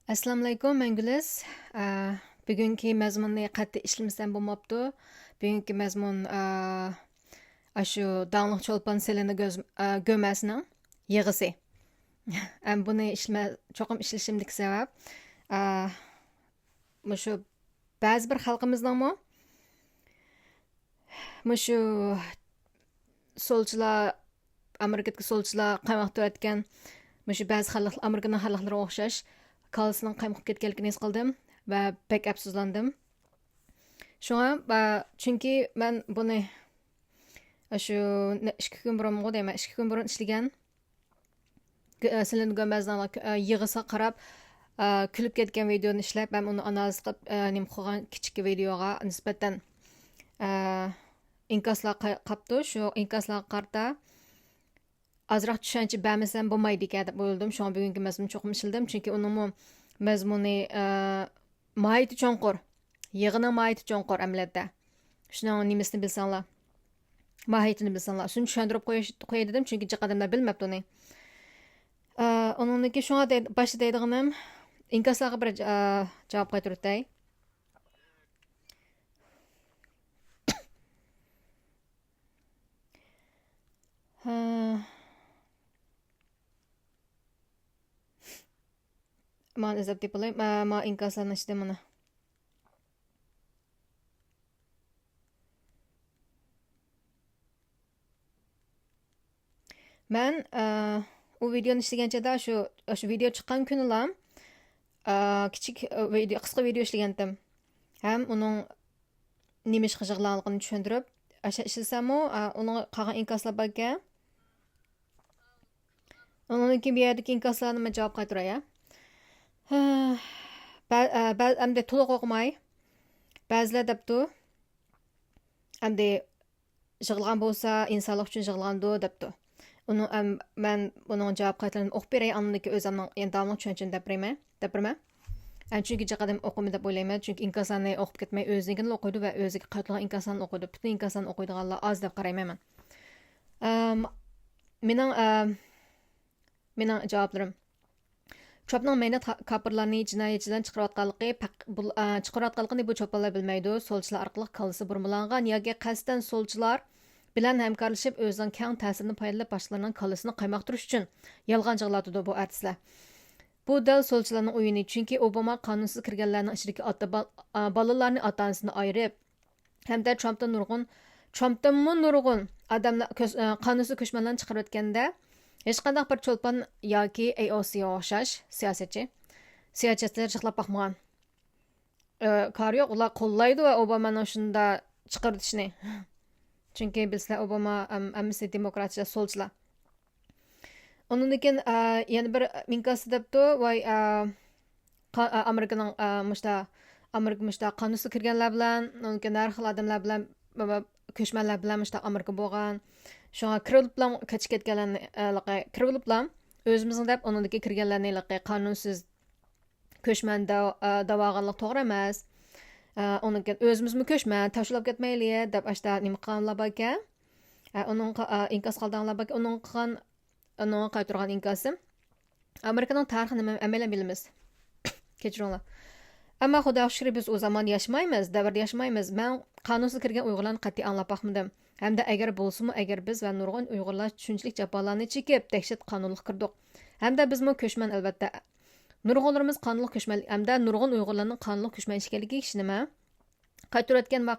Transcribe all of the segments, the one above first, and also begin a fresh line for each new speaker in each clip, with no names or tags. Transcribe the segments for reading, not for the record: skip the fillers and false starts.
Assalomu alaykum, men Gulis. Bugungi mazmunni qat'iy ishlamasam bo'lmabdi. Bugungi mazmun shu Dağlıq Çolpan Selini göməsinin yığısı. Buni çoxum işlashimdagi sabab shu ba'zi bir xalqimizning shu solchilar Amerikadagi solchilar qamoqda o'tgan shu ba'zi xalq Amerikaning xalqlariga o'xshash kalısının qaymoqib ketganligini his qildim va bek afsuslandim. Shunga chunki men buni shu 2 kun burun deyman, 2 kun burun ishlagan Selin Gomezning yig'isi qarab kulib ketgan videoni ishlab, men uni analiz qilib nim qilgan kichik videoga nisbatan inkaslar qapti. Shu inkaslar qarta azroq tushuncha bermasam bo'lmaydi ekan deb o'yladim. Shunga bugungi mazmun cho'qim ishildim, chunki uning mazmuni mohiyati cho'nqur. Yig'ini mohiyati cho'nqur amaliyotda. Shuning nimasini bilsanglar, mohiyatini bilsanglar, shuni tushuntirib qo'yay dedim, chunki jiq odamlar bilmabdi uni. Uningki shunga boshida deydiganim inkaslarga bir javob qaytarib Man izlab deb bo'lay. Ma inkaslarni ishda mana. Men u videoni ishlaganchada shu video chiqqan kunilam kichik video, qisqa video ishlagandim. Ham uning nima ish qilganligini tushuntirib, ishlasam-u, uning qolgan inkaslar bor ekan. Uningki bu yerdagi inkaslarni men javob qaytaray. Amde to'liq o'qimay, ba'zilar debdi, amde yig'ilgan bo'lsa, insonlik uchun yig'ilgandi debdi. Men uning javob qaytarini o'qib beray, aniki o'zimning endamlik tushunchini debirman. Chunki jiqadim o'qimay deb o'ylayman, chunki inkaslarni o'qib ketmay o'zligini o'qiydi va o'ziga qaytarilgan inkaslarni o'qiydi. Butun inkaslarni o'qiydiganlar oz deb qarayman men. Mening javoblarim Çopning mehnat kapırlarını jinoyatchidan chiqarayotganligini bu cho'ponlar bilmaydi. Solchilar orqali kallasi burmalangan yoki qasddan solchilar bilan hamkorlashib o'zining keng ta'sirini foydalab boshqalarning kallasini qaymoqtirish uchun yolg'on jig'latadi bu artistlar. Bu dal solchilarning o'yini, chunki Obama qonunsiz kirganlarning ichidagi bolalarni ota-onasidan ayirib, hamda Trumpdan nurg'un odamlar qonunsiz ko'chmanlarni chiqarib o'tganda hech qanday bir cho'lpon yoki AOC'ga o'xshash siyosatchilar chiqlab boqmagan. Kari yo'q, ular qo'llaydi va Obamani shunda chiqarishni. Chunki bizlar Obama amisi demokratchilar, solchilar. Undan keyin yana bir minkasi debdi, voy Amerikaning Amerika qonunsiz kirganlar bilan, undan keyin har xil odamlar bilan, ko'chmanlar bilan Amerika bo'lgan. Şuna kırılıplam kaçıp ketkenlerni kırılıplam özümüzün dep onundaki kirgenlerni kanunsiz köşmen davağanlık toğra emas. Onunki özümüz mü köşmen taşılap ketmeyli dep aşta nima qanlar barkan. Onun inkas qaldanlar barkan. Onun qayturgan inkası. Amerikanın tarixini əmələn bilimiz. Keçiringlar. Amma xudoga shukr biz o zaman yaşamaymiz, davrda yaşamaymiz. Men qonunsiz kirgan Uyg'urlarni qat'iy anglab baxmadim. Hamda agar bo'lsa-mu, agar biz va nurg'un Uyg'urlar tushunchalik jafolarni chekib, dahshat qonunlik kirdik. Hamda bizmi ko'chman albatta. Nurg'unlarimiz qonunlik ko'chman, hamda nurg'un Uyg'urlarning qonunlik ko'chman ekanligi nima? Qaytarayotgan va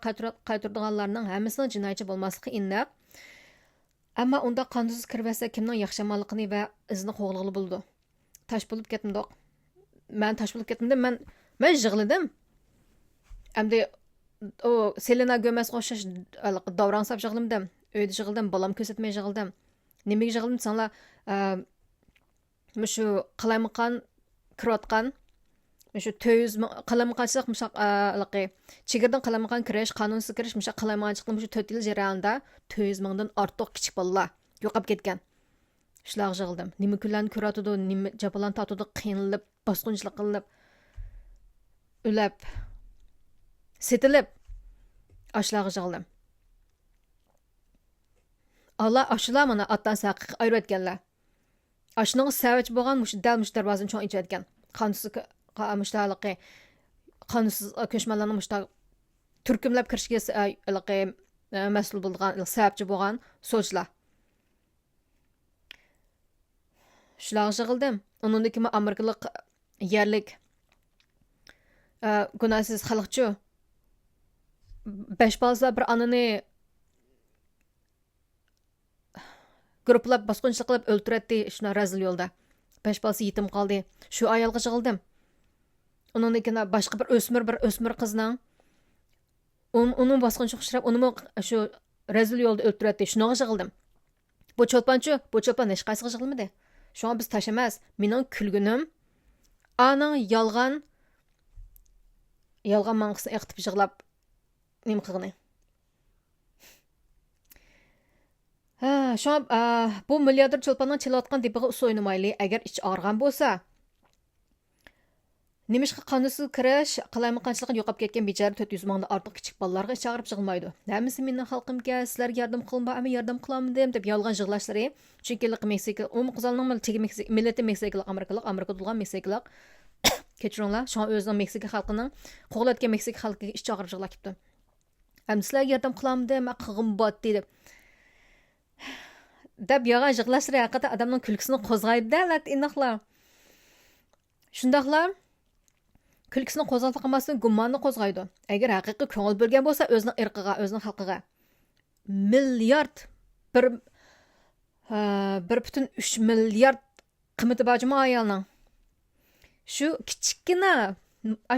qaytardiganlarning hammasining jinoyatchi bo'lmasligi aniq. Ammo unda qonunsiz kirvasa kimning yaxshamonligini va izni qo'g'lig'ili bo'ldi. Tash bo'lib ketdim. Men tash bo'lib ketdim. Men yig'ladim. Hamda o Selena Gomez qo'shish davransab yig'ildim. Uyda yig'ildim, bolam ko'rsatmay yig'ildim. Nimaga yig'ildim sanlar shu qalamqon kirayotgan shu 200 qalamqonchilik chegirdan qalamqon kirish, qonunsiz kirish, qalamqonchilikning shu 4 yil jarayonida 200 mingdan ortiq kichik bolalar yo'qolib ketgan. Shular yig'ildim. Nima kunlarni ko'ratadi, nima japolan tatudi, qiynalib, bosqinchilik qilib, ulab setilib ashlarga yig'ildim. Allah aşılar mana atdan saqıq ayırıb etganlar. Aşının səvəç bolğan dal darvazını çoğ içib etgan. mushtaliqi qonunsiz ko'chmanlarning mushta turkumlab kirishga mas'ul bo'lgan sababchi bo'lgan so'zlar shular yig'ildim undan keyin amerikalik yerlik gunohsiz xalqchi 5 balza bir anini grupplab bosqinchilik qilib o'ltiradi shuna razil yo'lda 5 balza yetim qoldi shu ayolga yig'ildim undan keyin boshqa bir o'smir qizning uning bosqinchiga uchrab uni shu razil yo'lda o'ltiradi shunaga yig'ildim bu cho'lpon hech qaysiga yig'ilmadi shunga biz tash emas mening kulgunim aning yolg'on manqisini eqitib yig'lab nim qilgani bu milliarder cho'lponning chelayotgan dibiga so'ynamayli agar ichi og'rigan bo'lsa nimishqa qonunsiz kirish qalaymiqanchilikni yo'qolib ketgan bechora 400 mingdan ortiq kichik bolalarga ichi og'rib yig'ilmaydi hammasi mening xalqimga sizlarga yordam qilma ama yordam qilolmadim deb yolg'on yig'lashlari chunki Meksika qizalning millati meksikalik amerika bo'lgan meksikalik kechiringlar shunga o'zining Meksika xalqining qo'g'latgan Meksika xalqiga ichi og'rib yig'lab ketdi ham sizlarga yordam qilolmadim qilg'im botdi deb yolg'on yig'lashlari haqiqatdan odamning kulgisini qo'zg'aydi inoqlar shundoqlar kulkisini qo'zg'atib qilmasdan gumonni qo'zg'aydi agar haqiqiy ko'ngil bo'lgan bo'lsa o'zining irqiga o'zining xalqiga milliard 1,3 milliard qiymati bojmi ayolning shu kichkina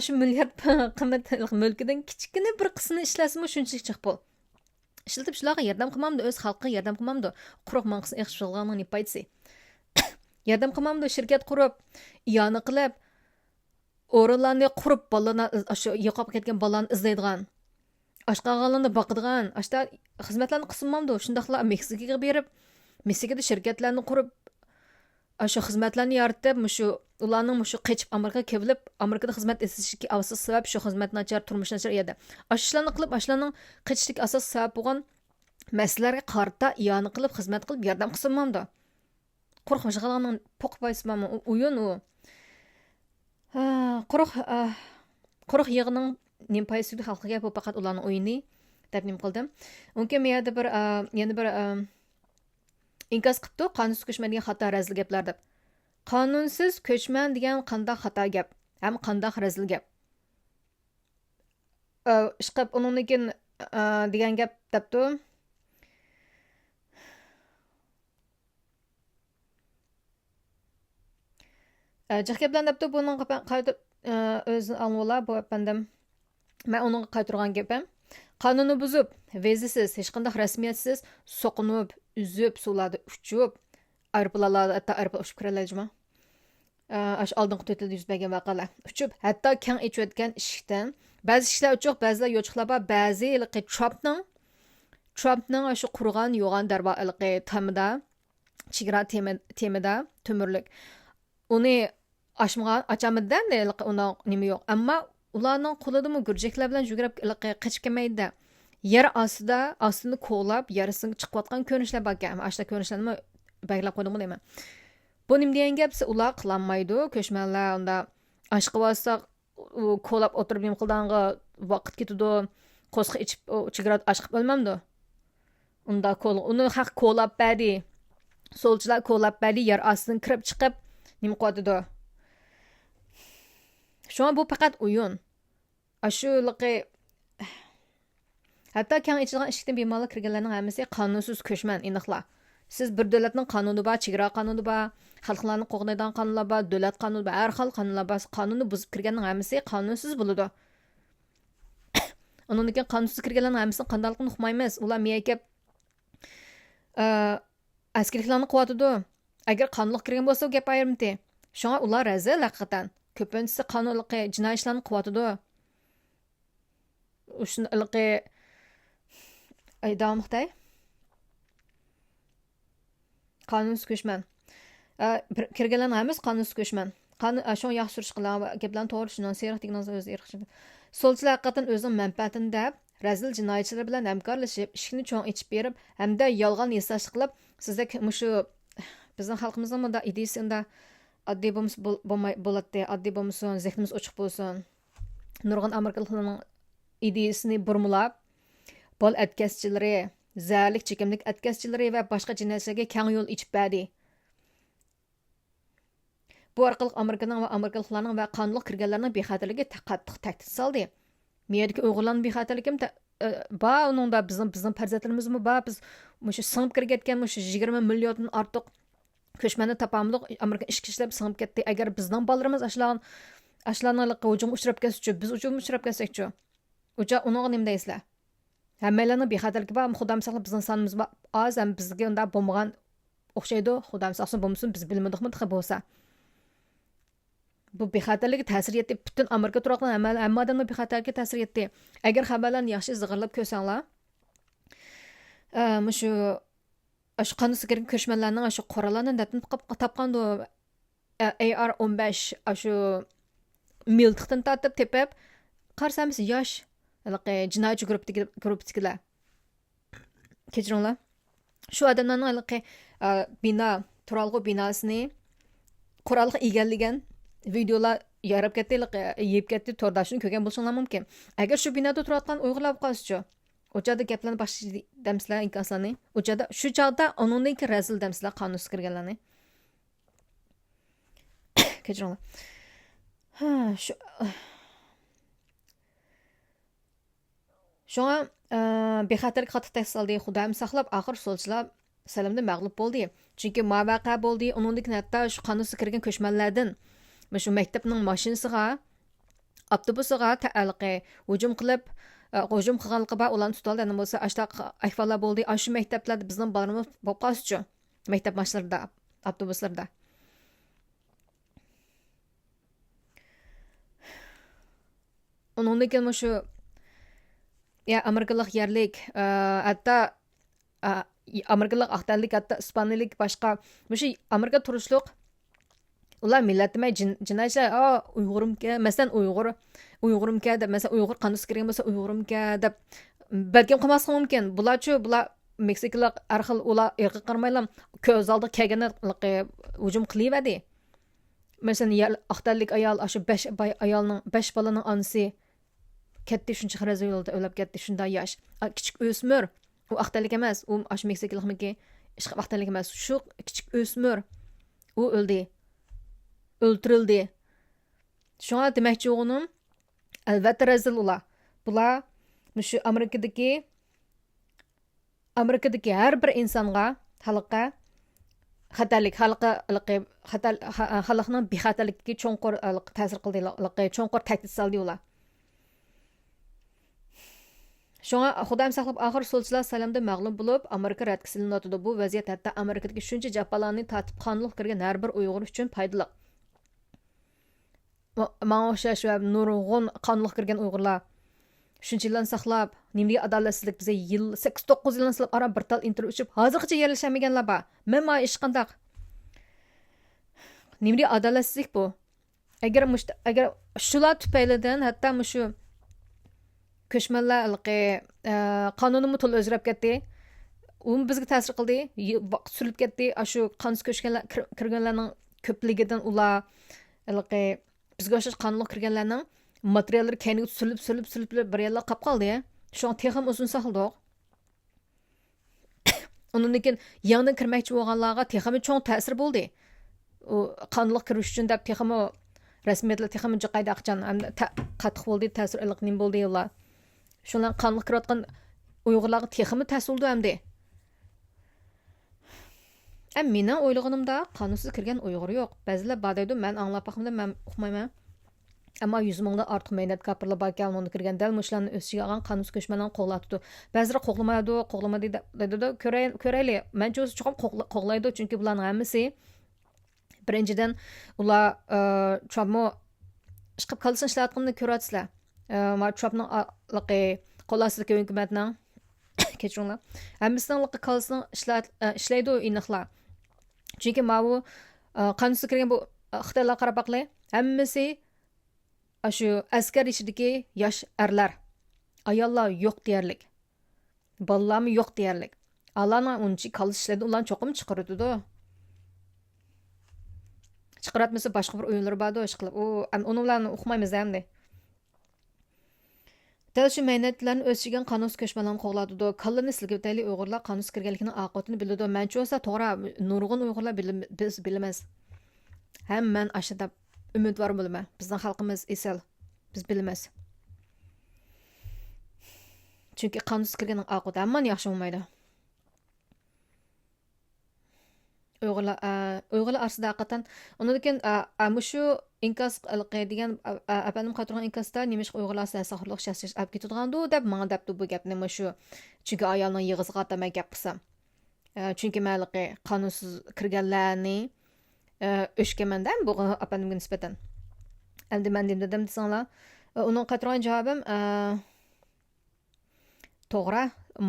shu milliard qiymati mulkidan kichkina bir qismini ishlasimi shunchalik chiq pul ishlatib shularga yordam qilmamdi o'z xalqiga yordam qilmamdi quruq manqisni yaxshi qilganning ne paytsi yordam qilmamdi shirkat qurib iyoni qilib o'rinlarni qurib bolalarni shu yo'qolib ketgan bolalarni izlaydigan oshqo'g'onlarni boqadigan ashta xizmatlarni qilmamdi shundoqlar Meksikaga berib Meksikada shirkatlarni qurib shu xizmatlarni yaratib shu ularning shu qechib Amerikaga kelib Amerikada xizmat etishiga asos sabab shu xizmat nachar turmush nachar edi ashlarni qilib ashlarning qechishlik asos sabab bo'lgan masalalarga qarata iyoni qilib xizmat qilib yordam qilmamdi qo'rqmashg'alarning po'qpaysmami o'yin u quruq yig'ining nimpaysi xalqiga bu faqat ularning o'yini deb nim qildim unga men yana bir inkos qilibdi qonunsiz ko'chman degan xato razil gaplar deb qonunsiz ko'chman degan qandoq xato gap ham qandoq razil gap ishqib undan keyin degan gap debdi jiq gaplar debdi buning qaytib o'zini anglanglar bu bandim men uning qaytirgan gapim qonunni buzib vizasiz hech qanday rasmiyatsiz so'qinib uzib suvlarda uchib aeroplanlarda hatto aeroplan uchib kiraladimi oldingi to'rtda yuz bergan voqealar uchib hatto kang ichayotgan eshikdan ba'zi ishlar uchuq ba'zilar yo'chiqlar bor ba'zi Trumpning shu qurg'an yo'g'on darvoqe tamida chegara temida to'mirlik uni ochamidan uning nima yo'q ammo ularning qo'lidami gurjiklar bilan yugurib qochib kelmaydi yer ostini ko'lab yarisiga chiqayotgan ko'rinishlar bor ekan ashla ko'rinishlarni baglab qo'ydimmi deyman bu nima degan gap ular qilolmaydi ko'chmanlar unda ashqi bo'lsa ko'lab o'tirib nima qilganga vaqt ketadi qo'sqa ichib chegara ashqib bo'lmamdi unda uni haq ko'lab berdi solchilar ko'lab berdi yer ostidan kirib chiqib nima qiladi shunga bu faqat o'yin shu hatto kang ichilgan eshikdan bemalol kirganlarning hammasi qonunsiz ko'chman aniqlar siz bir davlatning qonuni bor chegara qonuni bor xalqlarni qo'g'daydigan qonunlar bor davlat qonuni bor har xil qonunlar bor qonunni buzib kirganning hammasi qonunsiz bo'ladi undan keyin qonunsiz kirganlarning hammasini qandoqligini uqmaymiz ular miyakab askarliklarni quvvatidi agar qonunliq kirgan bo'lsa gap ayrimdi shunga ular razil haqiqatan ko'pincha qonunliq jinoiy ishlarni quvvatidi shunaqi davomida qonunsiz ko'chman kirganlarni hammasi qonunsiz ko'chman shu yaxshi surish qilgan gaplarni to'g'ri shundan seriq degan o'zi irqchi solchilar haqiqatan o'zining manfaatini deb razil jinoyatchilar bilan hamkorlashib ishni cho'ng ichib berib hamda yolg'on yasash qilib sizda shu bizning xalqimizning bunda ideyasi unda oddiy bo'ladi, oddiy bo'lmasin, zehnimiz ochiq bo'lsin. Nurg'un amerikaliklarning ideyasini burmulab, bol atkazchilari, zalik chekimlik atkazchilari va boshqa jinsiyaga keng yo'l ichib berdi. Bu orqali Amerikaning va amerikaliklarning va qonunliq kirganlarning bexatarligiga qattiq tahdid soldi. Miyadagi Uyg'urlarning bexatarligi ba uningda bizning farzandlarimizmi ba biz mushu singib kirgan mushu 20 milliondan ortiq ko'chmanni topamliq Amerika ishki ishlab singib ketdi. Agar bizning bolalarimiz ashlarning hujum uchrab ketsa, biz hujum uchrab ketsak-chi. Uca uning nima deysizlar? Hammalarning bexatarligi bor, Xudoim saqlab bizning sonimiz oz, ham bizga unda bo'lmagan o'xshaydi. Xudoim saqlasin bo'lmasin, biz bilmadikmi deb bo'lsa. Bu bexatarlikka ta'sir etdi. Butun Amerika turaqlar hamma odamga bexatarlikka ta'sir etdi. Agar xabarlarni yaxshi zig'irlab ko'rsanglar, mushu qanday kirgan ko'chmanlarning shu qoralarni topqandi AR-15 shu miltiqdan tortib tepib qarsamiz yosh jinoyatchi guruhdagilar. Kechiringlar. Shu odamlarning bino turalg'u binosini qurolga egallagan videolar yarab ketdi, yeb ketdi, to'rdashini ko'rgan bo'lsanglar mumkin. Agar shu binoda turayotgan Uyg'urlar qolsa-chi, o'chada gaplarni boshqa damsizlar inkoslarni, o'chada shu chog'da uningdan keyin razil damsizlar qonunsiz kirganlarni. Kechiringlar. Shu Shunga bexatarlik qattiq ta'sir soldi. Xudoim saqlab, oxir so'lchilar salamda mag'lub bo'ldi. Chunki mavaqa bo'ldi. Uningdan hatto shu qonunsiz kirgan ko'chmanlardan shu maktabning mashinasiga, avtobusiga hujum qilganligi bor, ularni tutaldi. Nima bo'lsa, ashtaq ahvollar bo'ldi. Shu maktablarda bizning bolalarimiz bo'lib qolsa-chi, maktab mashinlarida, avtobuslarda. Uningdan keyin shu amerikalik yerlik, hatto amerikalik aqtallik, hatto ispaniyalik boshqa shu Amerika turishliq ular millatmay jinoyatchi Uyg'urimga, masalan Uyg'urimga deb, masalan Uyg'ur qonunsiz kirgan bo'lsa Uyg'urimga deb balkim qilmaslik mumkin. Bular Meksikalik har xil ular irqqa qaramaylar ko'z oldiga kelganda hujum qilaverdi. Masalan aqtallik ayol shu 5 ayolning 5 bolaning onasi ketdi, shuncha xaraz yo'lda o'lib ketdi, shunday yosh. Kichik o'smir, u aqtallik emas, u shu Meksikalikniki, ishq aqtallik emas, shu kichik o'smir u o'ldi. O'ldirildi. Shunga demoqchi o'g'lim, albatta razil ular. Bular shu Amerikadagi har bir insonga, xalqqa xalqning bexatarligiga cho'nqur ta'sir qildi, cho'nqur tahdid soldi ular. Shunga Xudoim saqlab, oxir so'lchilar salamda mag'lub bo'lib, Amerika radga silinadi. Bu vaziyat hatto Amerikadagi shuncha jafolarni tatib qonunliq kirgan har bir Uyg'ur uchun foydali. Mana o'xshash va nurg'un qonunliq kirgan Uyg'urlar shuncha yildan saqlab, nimga adolatsizlik bizga 8-9 yildan saqlab ara bir tal intervyu uchib, hozirgacha yerlashamaganlar bor. Menma ish qandaq. Nimga adolatsizlik bu? Agar shular tufaylidan hatto shu ko'chmanlar qonunni to'liq o'zgarib ketdi. U bizga ta'sir qildi, vaqt surib ketdi. Shu qonunsiz kirganlarning ko'pligidan ular bizga o'xshash qonunliq kirganlarning materiallari kayniga surilib bir yerlar qolib qoldi. Shu texim uzun saqladik. Undan keyin yangidan kirmoqchi bo'lganlarga texim cho'ng ta'sir bo'ldi. U qonunliq kirish uchun deb texim rasmiyatlar texim qayda aqchan qattiq bo'ldi, ta'sir nim bo'ldi ular. Shundan qonunliq kirayotgan Uyg'urlarga texim ta'sir bo'ldi hamdi. Mening o'ylaganimda qonunsiz kirgan Uyg'ur yo'q. Ba'zilar bor deydi, men anglab baximda men uqmayman. Ammo 100 mingdan ortiq mehnat kapirlar bor ekan, uni kirgan dal mushlarni o'siga olgan qonunsiz ko'chmanlarni qo'llatdi. Ba'zilar qo'g'lamadi dedi, ko'rayli. Mencha o'zi chuqur qo'g'laydi, chunki bularning hammasi birinchidan ular chopmo chiqib qolsin ishlatganini ko'ratsizlar. Ma chopning qo'lasizlik hukumatning kechiringlar. Hammasining qolsin ishlaydi iniqlar. Chunki bu qonunsiz kirgan bu Xitoylar qarab baqli, hammasi shu askar ichidagi yosh erlar, ayollar yo'q deyarlik. Bolalarmi yo'q deyarlik. Alana unchi qolish ishlaydi, ularni cho'qim chiqaradi. Chiqaratmasa boshqa bir o'yinlar bordi, ish qilib. Uni bilan o'qimaymiz hamda. Dal shu mehnatlarni o'shigan qonus ko'chmalarni qo'g'ladi. Kallani silgib tayli Uyg'urlar qonus kirganligini oqibatini biladi. Mencha bo'lsa to'g'ri nurg'un Uyg'urlar biz bilamiz. Hamman ashada umidvor bo'lma. Bizning xalqimiz esal. Biz bilamiz. Chunki qonus kirganning oqibati hamman yaxshi bo'lmaydi. Uyg'urlar aslida haqiqatan undan shu inkas degan apanim qatirgan inkasda nemish Uyg'urlar saxirlik shaxsiy olib ketadigandu deb menga debdi bu gapni shu. Chunki ayolning yig'isiga ataman gap qilsam. Chunki maliqi qonunsiz kirganlarni o'shkamanda bu apanimga nisbatan. Endi men dedim desanglar, uning qatirgan javobim to'g'ri,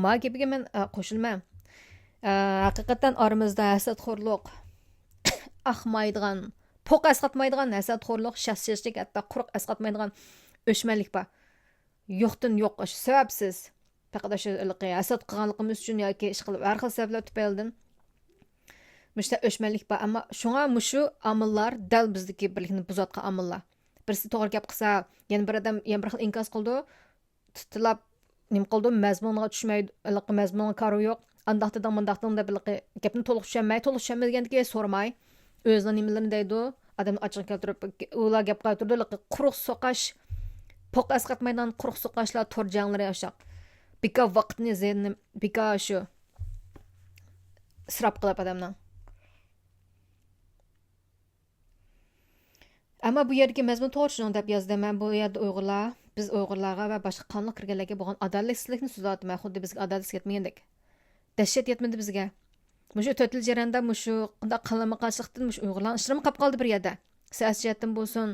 ma gapiga men qo'shilmayman. Haqiqatan aramızda hasadxo'rlik, ahmaydigan, poq asqatmaydigan hasadxo'rlik, shaxsiyatlik, hatto quruq asqatmaydigan o'shmanlik bor. Yo'qdan yo'q, sababsiz. Faqat shu hasad qilganligimiz uchun yoki ish qilib har xil sabablar tufaylidan mishta o'shmanlik bor. Ammo shunga mushu omillar dal bizdagi birlikni buzatgan omillar. Birisi to'g'ri gap qilsa, yana bir odam yana bir xil inkos qildi, tutilab nim qildi, mazmunga tushmaydi, mazmunga kari yo'q. Andaqtadan mındaqdan da bilqi gapni to'liq tushunmagandan so'ramay o'zining nimalarini deydi, odamni ochiq keltirib, ular gap qaytirdi, quruq so'qash, poq asqatmaydan quruq so'qashlar torjanglari yoshaq. Bika vaqtni zeynni bika shu isrof qilib odamdan. Ammo bu yerga mazmun to'g'ri deb yozdim. Men bu yerda Uyg'urlar, biz Uyg'urlarga va boshqa qonli kirganlarga bo'lgan adolatsizlikni so'zlayapman, xuddi bizga adolat yetmagandek. Dəhşət yetmedi bizə. Muşu tötül jaranda muşu qında qanlama qaçlıqdan muşu Uyg'urlar işlami qap qaldı bir yerdə. Siyasi jihatdan bo'lsin,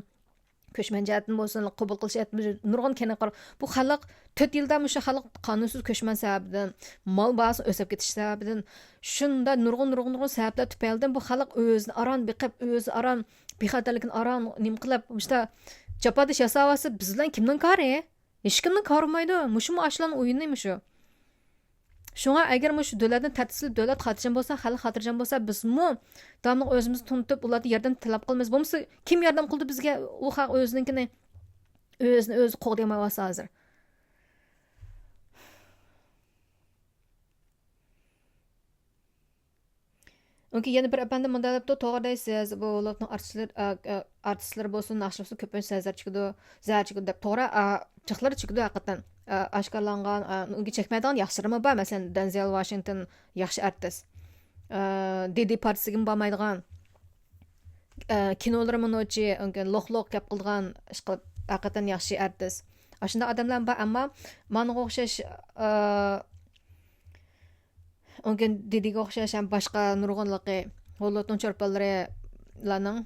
ko'chman jihatdan bo'lsin, qabul qilish jihatdan nurg'un kena qar. Bu xalq 4 yilda muşu xalq qonunsiz ko'chman sababidan, mol bahası o'sib ketish sababidan, shunda nurg'un sabablar tufaylidan bu xalq o'zini aran biqib, o'zi aran bexatarlikni aran nim qilib, muşta japadish yasavasi bizdan kimning kari? Hech kimning karimaydi. Muşu ashlan o'yinni muşu. Şuna agar shu davlatni tartibsiz davlat xotirjam bo'lsa, xalq xotirjam bo'lsa, bizmi davomli o'zimizni tunitib, ulardan yordam talab qilamiz. Bo'lmasa kim yordam qildi bizga? U xalq o'zinikini o'zi qo'g'daymayapti hozir. Unki yana bir apanda munda debdi, to'g'ri deysiz. Bu ularning artistlar bo'lsin, naqshlar ko'pincha zar chiqdi deb to'g'ri chiqlar chiqdi haqiqatan. Aşkarlanğan, unga çəkmədən yaxşırımı var. Məsələn, Denzel Washington yaxşı artist. Didi partisiga bormaydigan, kinolar monochi, unga loq gap qilgan, ish qilib haqiqatan yaxshi artist. Ashunda odamlar bor, ammo menga o'xshash unga Didiga o'xshash ham boshqa nurg'unligi, Hollywoodning chorpalarining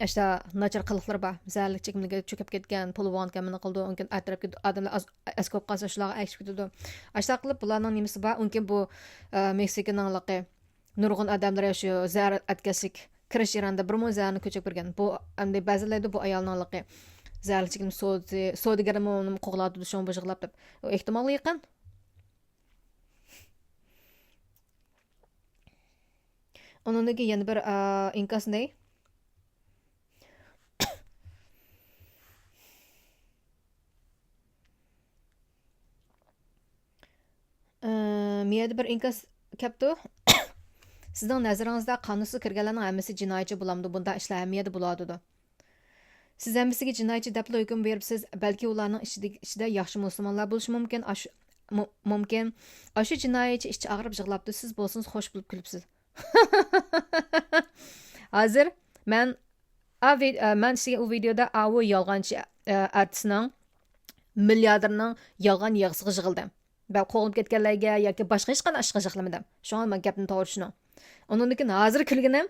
İşte nachar qiliqlar bor. Zallik chekimliga cho'kib ketgan, polvon kamini qildi, unkin atrofga odamlar askop qalsa shularga aytib ketdi. Ashta qilib bularning nimasi bor? Unkin bu Meksikaningligi nurg'un odamlar shu zar atkaslik kirish yaranda bir mo'zani ko'chib kirgan. Bu endi ba'zilarda bu ayolningligi zallik chekim sodigarim uni qo'g'ladi, shon bo'jig'lab deb. Ehtimol yaqin. Onunki yana bir inkasnday Miyada bir inkas kaptu. Sizning nazaringizda qonunsiz kirganlarning hammasi jinoyatchi bo'lamdi, bunda ishlar hamiyada bo'ladi. Siz hammasiga jinoyatchi deb hukm beribsiz, balki ularning ichida yaxshi musulmonlar bo'lishi mumkin. Mumkin. Ashu jinoyatchi ichi og'rib yig'labdi, siz bo'lsangiz xo'sh bo'lib kulibsiz. Hozir men sizga u videoda avu yolg'onchi artistning milliarderning yolg'on yig'isiga yig'ildim. Ben qo'g'ilib ketganlarga yoki boshqa hech qanday ishqa yig'lamadim. Shunga men gapni to'g'ri tushuning. Undan hozir kulganim,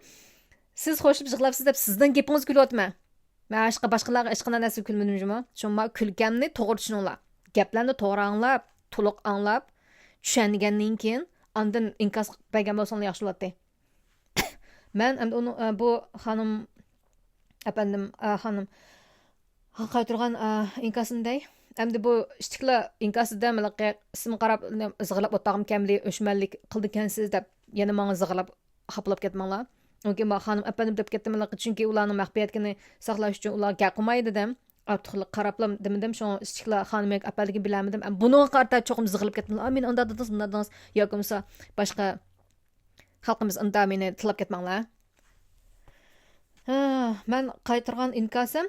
siz xo'shib yig'labsiz deb sizdan gapingiz kulyapman. Men boshqalarga hech qanday narsa kulmadim. Shunga kulganni to'g'ri tushuninglar. Gaplarni to'g'ri anglab, to'liq anglab, tushungandan keyin ondan inkas bergan bo'lsangiz yaxshi bo'ladi. Men bu xonim apandim xonim qaytirgan inkasinday Әмді bu ishtiqla inkasida milaqqa ism qarab zig'lab o'tag'im kamli o'shmanlik qildi kansiz deb yana menga zig'lab xaplab ketmanglar. Onki ma xanım efendim deb ketdim, chunki ularning maxfiyatkini saqlash uchun ular gap qilmaydi dedim. Artıqlıq qaraplam demedim, şu istikla xanım efendigi biləmedim. Bunun qarta çoxum zığılıb ketdim. Men onda dediniz, bunda dediniz. Yo'qmisa boshqa xalqimiz unda meni tilab ketmanglar. Men qaytargan inkasım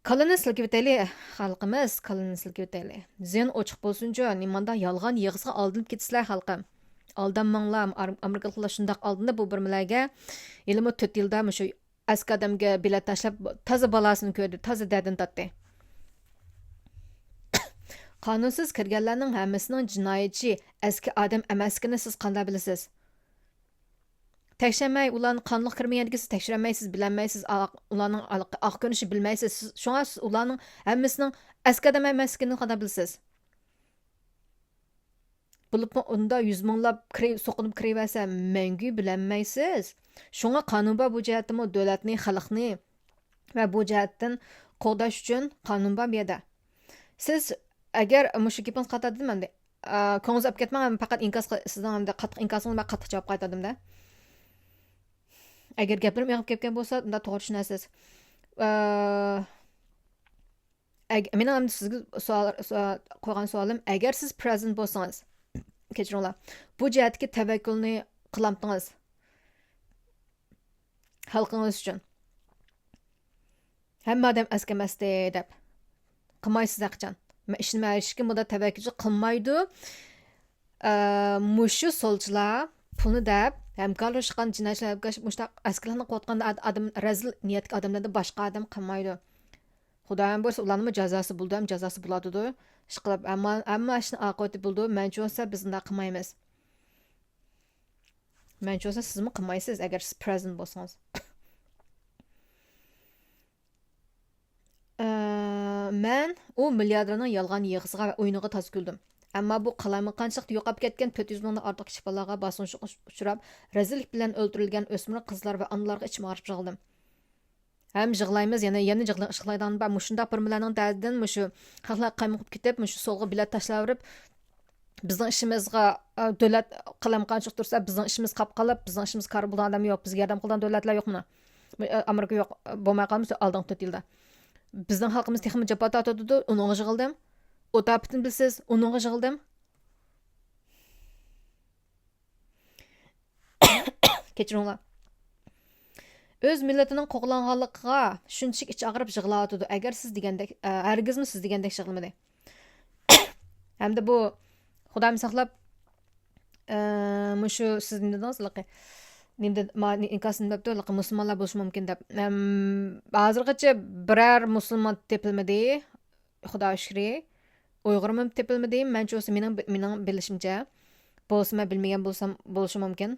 kalını silkivteli xalqimiz, kalını silkivteli. Zen ochiq bo'lsin-chu, nimanda yolg'on yig'izga aldinib ketisizlar xalqim. Aldanmanglar, Amerikaliklar shundaq aldindi bu birmilarga. Ilmi 4 yilda shu aski odamga bilet tashlab toza bolasini ko'rdi, toza dadin tatdi. Qonunsiz kirganlarning hammasining jinoyatchi, aski odam emasligini siz qanday bilasiz? Tekshirmay, ularni qonliq kirmaganligini siz tekshirmaysiz, bilmaysiz, ularning oq ko'rinishi bilmaysiz. Shunga siz ularning hammasining aski odam emasligini qanday bilasiz? Bulib unda 100 minglab so'qinib kiraversa, mangu bilmaysiz. Shunga qonun bor bu jihatda davlatni, xalqni va bu jihatdan qo'g'dash uchun qonun bor bu yerda. Siz agar mushu gapingiz qatadimi, ko'nglingiz olib ketmang, faqat inkas sizdan hamda qattiq inkasingizga qattiq javob qaytardim-da. Agar gaplarim yig'ib ketgan bo'lsa, unda to'g'ri tushunasiz. Men ham sizga qo'ygan savolim, agar siz prezident bo'lsangiz, kechiringlar, bu jihatga tavakkulni qilamdingiz xalqingiz uchun. Hamma odam askamasdi deb qilmaysiz aqchan. Men ishni hech kim bunda tavakkulchi qilmaydi. Mushu solchilar pulni deb hamkorlashgan jinoyatchilarga mushtaq askarlarni qo'tqanda adam razil niyatli odamlardan boshqa odam qilmaydi. Xudoyim bo'lsa, ularning jazosi bo'ldi, ham jazosi bo'ladi. Ish qilib, ammo ishni oqibati bo'ldi. Mencha bo'lsa biz bunday qilmaymiz. Mencha bo'lsa sizmi qilmaysiz agar siz prezident bo'lsangiz. Men u milliarderning yolg'on yig'isiga va o'yiniga toz kuldim. Ammo bu qalamaqanchilik yo'qolib ketgan 400 mingdan ortiq kishi bolalarga bosimga uchrab, razillik bilan o'ldirilgan o'smir qizlar va onalarga ichim og'rib yig'ladim. Ham yig'laymiz, yana yig'laydan ba mushundaq birmilarning da'didan mushu xalqlar qaymoqib ketib, mushu so'lga bilat tashlaverib, bizning ishimizga davlat qalamaqanchilik tursa, bizning ishimiz qolib, bizning ishimiz qar bo'lgan odam yo'q, bizga yordam qilgan davlatlar yo'qmi? Amerika yo'q, bo'lmay qolmasa oldingi 4 yilda. Bizning xalqimiz texnik jabhat atadi, uningga yig'ildim. O'taptin bilsiz, uningga yig'ildim. Kechiringlar. Öz milletining qo'g'langanligiga shunchalik ich og'rib yig'layotdi. Agar siz degandek, hargizmi siz degandek yig'lamadi. Hamda bu Xudoim saqlab, mushu siz dedingiz, nimda inkasini debdi, musulmonlar bo'lishi mumkin deb. Hozirgacha biror musulmon tepilmadi. Xudo shukri. Uyg'urmi tepilmadi. Mencha bo'lsa mening bilishimcha, bo'lsa bilmagan bo'lsam bo'lishi mumkin.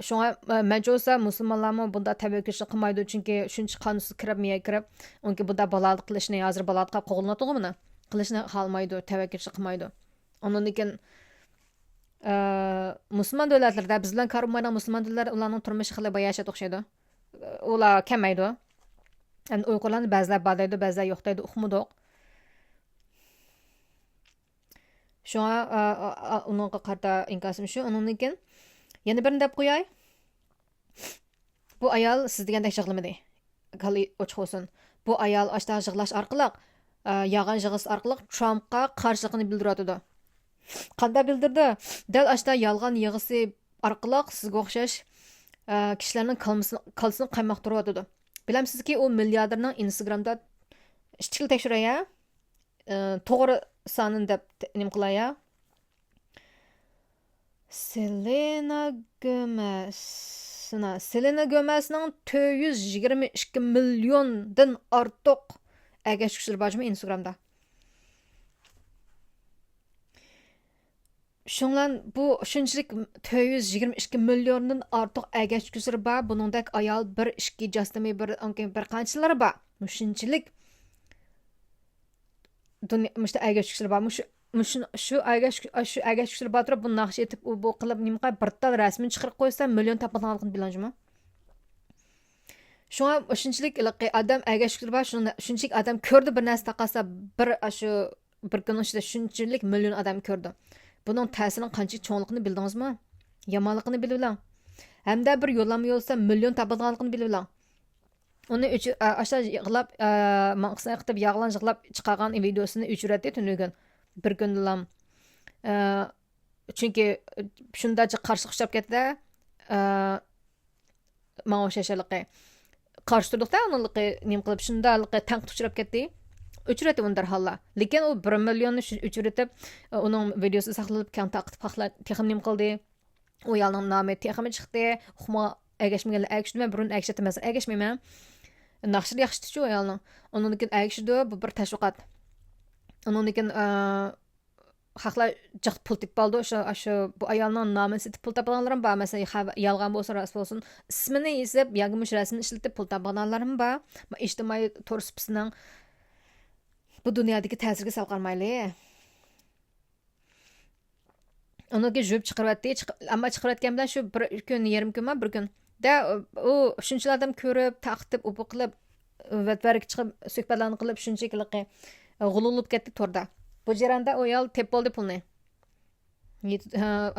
Shunga mencha bo'lsa musulmonlarmi bunda tavakkul qilmaydi, chunki shuncha qonunsiz kirib, unga bunda baloliq qilishni, hozir baloliq qilib qo'g'iladi buni. Qilishni xohlamaydi, tavakkul qilmaydi. Ondan keyin musulmon davlatlarda biz bilan ko'rmaydigan musulmon davlatlar ularning turmushi xili bayashat o'xshaydi. Ular kamaydi. Endi Uyg'urlarni ba'zilar bor deydi, ba'zilar yo'q deydi, uqmidiq. Shunga uningga qarta inkasim shu. Undan keyin yana birini deb qo'yay. Bu ayol siz degandek yig'lamadi. Qali ochiq bo'lsin. Bu ayol ashta yig'lash orqali, yag'an yig'ish orqali Trumpga qarshiligini bildiradi. Qanday bildirdi? Dal ashta yolg'on yig'isi orqali sizga o'xshash kishilarning qalbini qaymoqtiradi. Bilamsizki, u milliarderning Instagramda ishtil tekshiraya, to'g'ri sonini deb nim qilaya. Selena Gomez'ning 422 milliondan ortiq agash kuchlar bormi Instagramda. Shunlan bu shunchalik 422 milliondan ortiq agash kuchlar bor. Buningdek ayol 1-2 Justin Bieber bir qanchalar bor. Shunchalik dunyoda agash kuchlar bor. Shu agash kuchlar bor turib bu naqsh etib bu qilib nimqa bir tal rasmini chiqarib qo'ysa million topadiganligini bilanjimi? Shunga shunchalik odam agash kuchlar bor, shunchalik odam ko'rdi bir narsa taqasa bir shu bir kun ichida shunchalik million odam ko'rdi. Bunun ta'sirining qancha cho'nligini bildingizmi? Yomonligini bilib oling. Hamda bir yo'llanma yo'lsa million topadiganligini bilib oling. Uni aşağı yığılab, maqsına qıtıb yağlan yığılab chiqargan videosini ücretli tünügün. Bir günlam. Çünki shundacha qarshi qushab ketdi. Mana o'sha shaliqi. Qarshi turdiqda uniliqi nim qilib shundaliqi tanqid uchrab ketdi. Ücreti undar halla. Lekin o 1 millionni ücretib, onun videosu saqlanib, kan taqib qaqlar texim nim qildi. O yalning nomi teximi chiqdi. Uxma agashmaganlar agishdi, men burun agishdim, men agashmayman. Naqshir yaxshi-chu ayolning. Onunkin agishdi, bu bir tashviqot. Onunkin haqlar jiq pul tip oldi. O'sha bu ayolning nomini setib pul topganlarim bor. Masalan, yolg'on bo'lsa, rost bo'lsin, ismini yozib, yoki mush rasmini ishlatib pul topganlarim bor. Ijtimoiy to'rsipisining bu dunyodagi ta'sirga salqarmayli. Onunki jub chiqaryapti, ammo chiqarayotgan bilan shu bir kun, yarim kunmi, bir kun. Da u shuncha odam ko'rib, taqtib, upu qilib, vatvarga chiqib, suhbatlarni qilib, shunchaki g'ululib ketdi torda. Bu jarayonda u ayol tep bo'ldi pulni.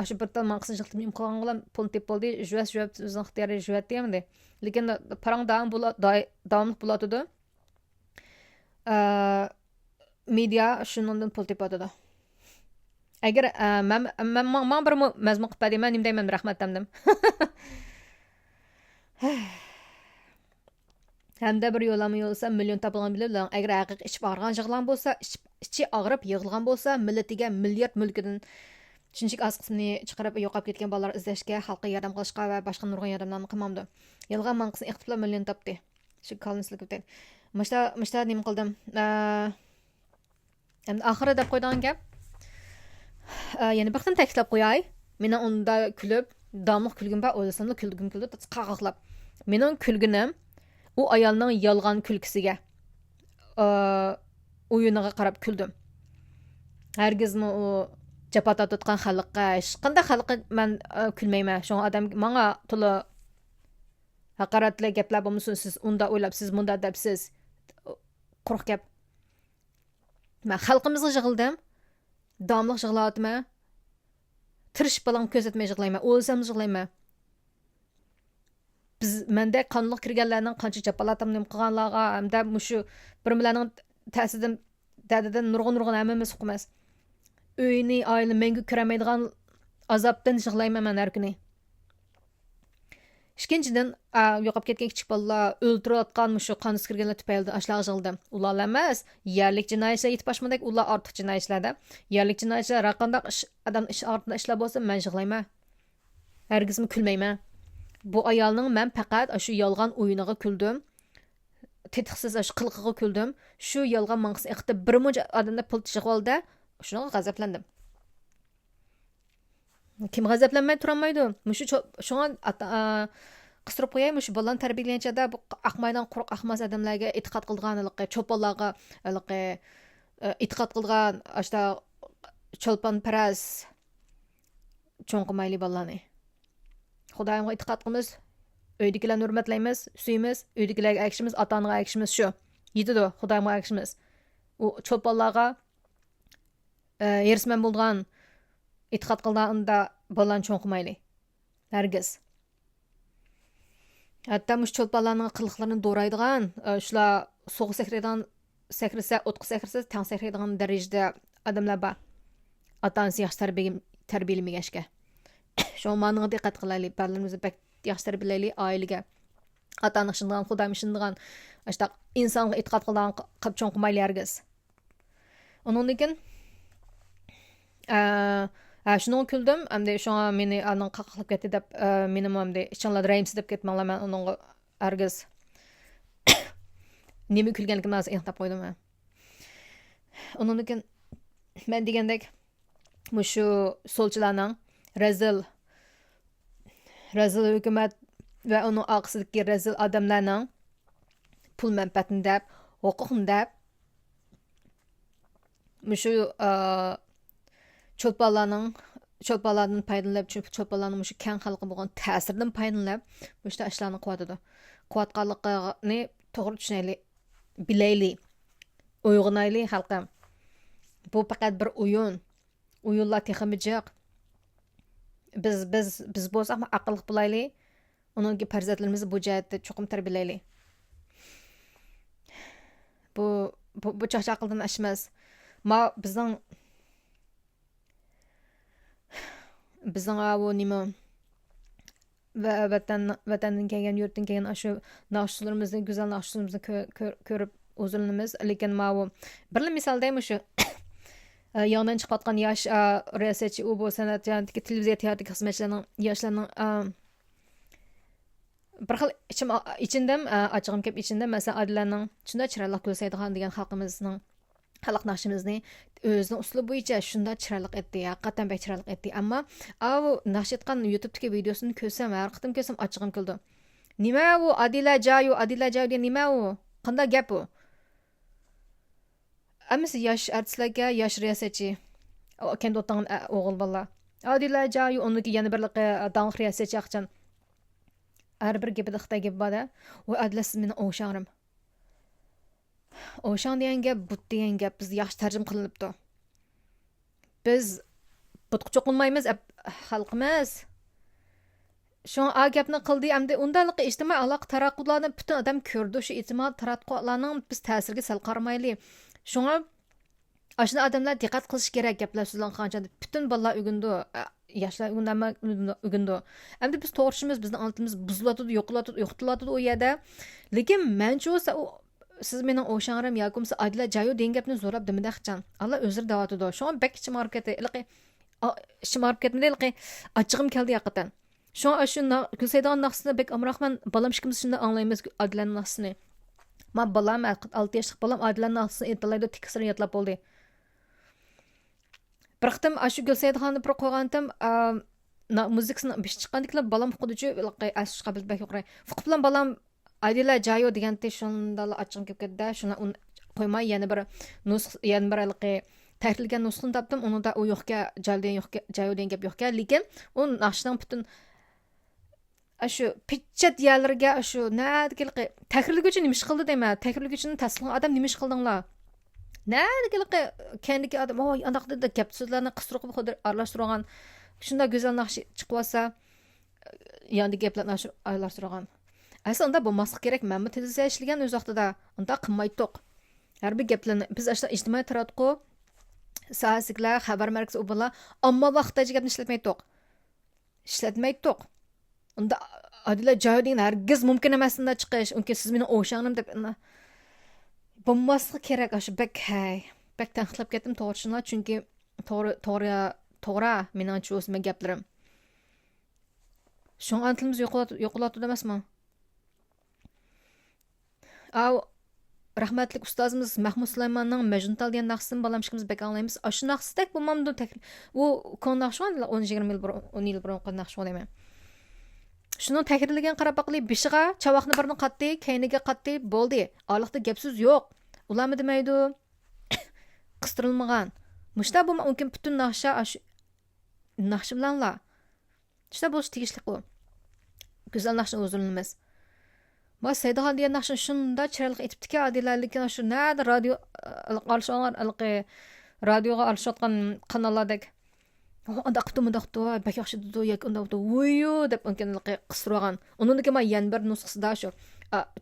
Ashu bir tal maqsad chiqib imqonlar pul tep bo'ldi, juvas o'zing ixtiyori juvati hamdi. Lekin parang davomli bo'ladi. Media shundan pul tep bo'ladi. Agar men bir mazmun qilib berdim, nima deyman, rahmat demdim. Hamda bir yo'lama yo'lsa million topilgan bilib, agar haqiqiy ish og'rigan yig'lan bo'lsa, ichi og'rib yig'ilgan bo'lsa, millatiga milliard mulkidan shunchalik az qismini chiqarib yo'qolib ketgan bolalar izlashga, xalqqa yordam qilishga va boshqa nurg'un yordamlarni qilmamdi. Yolg'on manqisini iqtiblar million topdi. Shu kolnislik deb. Mashta nima qildim? Endi oxiri deb qo'ygan gap. Yana bir qism ta'kidlab qo'yay. Meni unda kulib, damliq kulgim bor, o'ylasamda kulgim keldi, qaqaqlab. Mening kulginim u ayolning yolg'on kulkisiga, o'yiniga qarab kuldim. Hargizmi u jafota tutgan xalqqa, hech qanday xalqqa men kulmayman. Shu odam menga to'la haqoratli gaplar bo'lmasin, siz unda o'ylabsiz, bunda debsiz. Quruq gap. Men xalqimizga yig'ildim. Damliq yig'layapman. Tirish bilan ko'rsatmay yig'layman. O'lsam yig'layman. Biz menda qonliq kirganlarning qancha jafolatamni qilganlarga hamda mushu birlarning ta'siridan dadidan nurg'un hammamiz hukumas. Uyni, oila menga ko'ramaydigan azobdan yig'layman men har kuni. Ikkinchidan, yo'qolib ketgan kichik bolalar o'ltirayotgan mushu qonsiz kirganlar tufayli ashlar yig'ildim. Ular emas, yerlik jinoyatchilar yetib boshmadak, ular ortiq jinoyatchilarda. Yerlik jinoyatchilar raqamda odam ish ortida ishlar bo'lsa, men yig'layman. Hargizmi kulmayman. Bu ayolning men faqat shu yolg'on o'yiniga kuldim. Tetiqsiz shu qilqiga kuldim. Shu yolg'on manqis iqtib bir muncha odamda pul tishib oldi. Shunga g'azablandim. Kim g'azablanmay turolmaydi? Mushu shunga qistirib qo'yay, mushu bolani tarbiyalanchada bu aqmaydan quruq aqmas odamlarga e'tiqod qilganligi, cho'ponlarga e'tiqod qilgan, ashta cho'lpon paras cho'nqimayli bolani. Xudoyimga e'tiqod qilamiz, uydagilarni hurmatlaymiz, suyimiz, uydagilarga akishimiz, ota-onaga akishimiz shu. Yetidi, Xudoyimga akishimiz. U cho'ponlarga yerisman bo'lgan e'tiqod qilganda bolani cho'nqimayli. Hargiz. Hatta mush cho'lponlarning qiliqlarini do'raydigan, shular so'g'i sakrasa, o'tqa sakrasa, tang sakraydigan darajada odamlar bor. Ota-onasi yaxshi tarbiyalamagashga. Şu manığa diqqət qilaylik, bərlərimizi bək yaxşı tərbiyyələylik ailəyə. Ata-ana şundan, Xudoym şundan, işte insonga e'tiqod qilgan qilib cho'nqimayli hargiz. Onun için shuni kuldim, hamda shunga meni aning qaqlab ketdi deb meni hamda ichinglar rayimsiz deb ketmanglar, men uningga hargiz nima kulganligimni hozir aniqlab qo'ydim. Onun için men degandek mushu solchilarning rezil hükümet ve onun arkasındaki rezil adamlarının pul menfaatini deb, hukukini deb, mushu cho'lponlardan foydalanib, cho'lponlarning mushu keng xalqqa bo'lgan ta'siridan foydalanib, mushta ishlarni qilyotdi. Qilayotganligini to'g'ri tushunaylik, bilaylik, uyg'onaylik xalqim. Bu faqat bir o'yin. O'yinlar texmi jiq. Biz bo'lsak aqlli bo'laylik. Onunki farzandlarimizni bu jihatda cho'qim tarbiyalaylik. Bu chaqchaqildan emas. Ma bizning bu nima va vatandan kelgan yurtdan kelgan shu naqshlarimizni go'zal naqshlarimizni ko'rib o'zilimiz, lekin ma bu bir misol deymi shu yandan chiqayotgan yosh riyosatchi u bu san'at janatdagi televiziya teatrdagi xizmatchilarning yoshlarning bir xil ichindam ochig'im kelib ichimda masalan adlarning shunday chiroyli ko'rsatadigan degan xalq naqshimizni o'zining uslubi bo'yicha shunday chiroyli etdi, haqiqatan bek chiroyli etdi. Ammo u naqsh etgan YouTube'dagi videosini ko'rsam, har qitim ko'rsam ochig'im keldi. Nima u Adila Jayo degan nima u? Qanday gap u? Ammo yosh artistlarga, yosh riyosatchi kendi o'tgan o'g'il bola. Adila Jayo uniki yana bir dang riyosatchi aqchan. Har bir gapida Xitoy gapi bor-da. Voy Adila siz meni o'shanrim. O'shan degan gap, but degan gap biz yaxshi tarjima qilinibdi. Biz butqa cho'qilmaymiz, xalqimiz. Şu gapni qildi, endi undalik ijtimoiy aloqa taraqqiyotlarni butun odam ko'rdi. Shu ijtimoiy taraqqiyotlarning biz ta'siriga sal qaramayli. Shunga ashuna odamlar diqqat qilish kerak gaplar so'zlangancha. Butun bolalar o'gindi, yoshlar o'gindi. Endi biz to'g'rishimiz, bizning altimiz buziladi, yo'qotiladi u yerda. Lekin mencha o'sa siz mening o'shanrim yoki siz Adila Jayo degan gapni zo'rab demidaqchan. Allah o'zir davatidi. Shunga bekchi marketi, marketni ilqi ochig'im keldi haqiqatan. Şuna şu Gülseydan naqsını bek amraqman balam şikimiz şunda anglaymiz Adilan naqsını. Ma balam 6 yaşlıq balam Adilan naqsını aytlaydı tikisini yatlab oldu. Bir qitim şu Gülseydanni bir qo'ygandim muzikasini bish chiqqandiklar balam xudichi ashish qabil bek yo'qray. Fuq bilan balam Adila Jayo deganda shunda ochig'im kelib ketdi. Shuna qo'ymay yana bir tahrirlangan nusxani topdim. Unda u yo'qga Jayo degan gap yo'qga, lekin u naqshning butun şu pitchat yerlarga şu nadagilqi tahrirlaguvchi nima ish qildi deyman. Tahrirlaguvchini tasdiqlagan odam nima ish qildinglar? Nadagilqi kendiki odam voy anaqda gap so'zlarni qistirib xudir aralashtirgan. Shunda go'zal naqsh chiqib olsa, yandi gaplarni aralashtirgan. Aslida bo'lmaslik kerak. Menmi televiziya ishlagan o'z vaqtida unda qilmaydiq. Har bir gaplarni biz ashta ijtimoiy taratqu sahasiga xabar markazi o'bala ammo vaqtdagi gapni ishlatmaydiq. Unda Adila Jayo degan hargiz mumkin emas unda chiqish. Unki siz meni o'shanim deb bo'lmaslik kerak. Shu bek tanqidlab ketdim to'g'risini, chunki to'g'ri meningcha o'sma gaplarim. Shunga antilimiz yo'qoladi emasmi? Rahmatli ustozimiz Mahmud Sulaymonning Majnuntal degan naqsini balamshikimiz bek anglaymiz. Shu naqsdek bo'lmamdi. U kon naqshwan 10-20 yil burun 10 yil burun naqshwan deyman. Shuni tahrirlagan qarab baqli bishiga chavoqni birini qatdi, kayniga qatdi, bo'ldi. Orliqda gap so'z yo'q. Ularmi demaydi? Qistirilmagan. Mushta bu mumkin butun naqsha bilanlar. Shunda bo'lish tegishli bu. Go'zal naqshni o'zilimiz. Ma Saydaxon degan naqshni shunda chiroyli aytibdiki, adilarlikni shu nada radioga alishayotgan kanallardagi undaqdi bak yaxshi dedi yoki undaqdi voyo deb unkinlikqa qistirgan. Uningki men yana bir nusxasida shu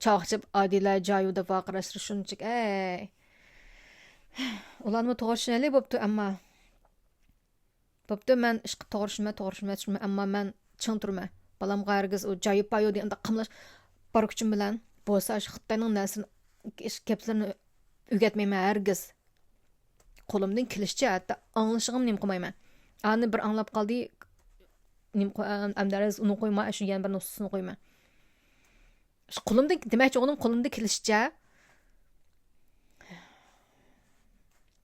chaqchib Adila Jayo deb vaqirashtir shunchik ularni to'g'rishali bo'pti, ammo men ishqi to'g'rishma ammo men ching turma. Balamga hargiz u Jayo Payo deganda qimlash bar kuchim bilan bo'lsa shu Xitoyning narsini gaplarni o'rgatmayman hargiz. Qo'limdan kelishicha hatto anglashig'im nim qilmayman. Ani bir anglab qoldi. Amdariz uni qo'yma, shu yana bir nusxasini qo'yma. Shu qo'limda demakchi o'g'lim qo'limda kelishicha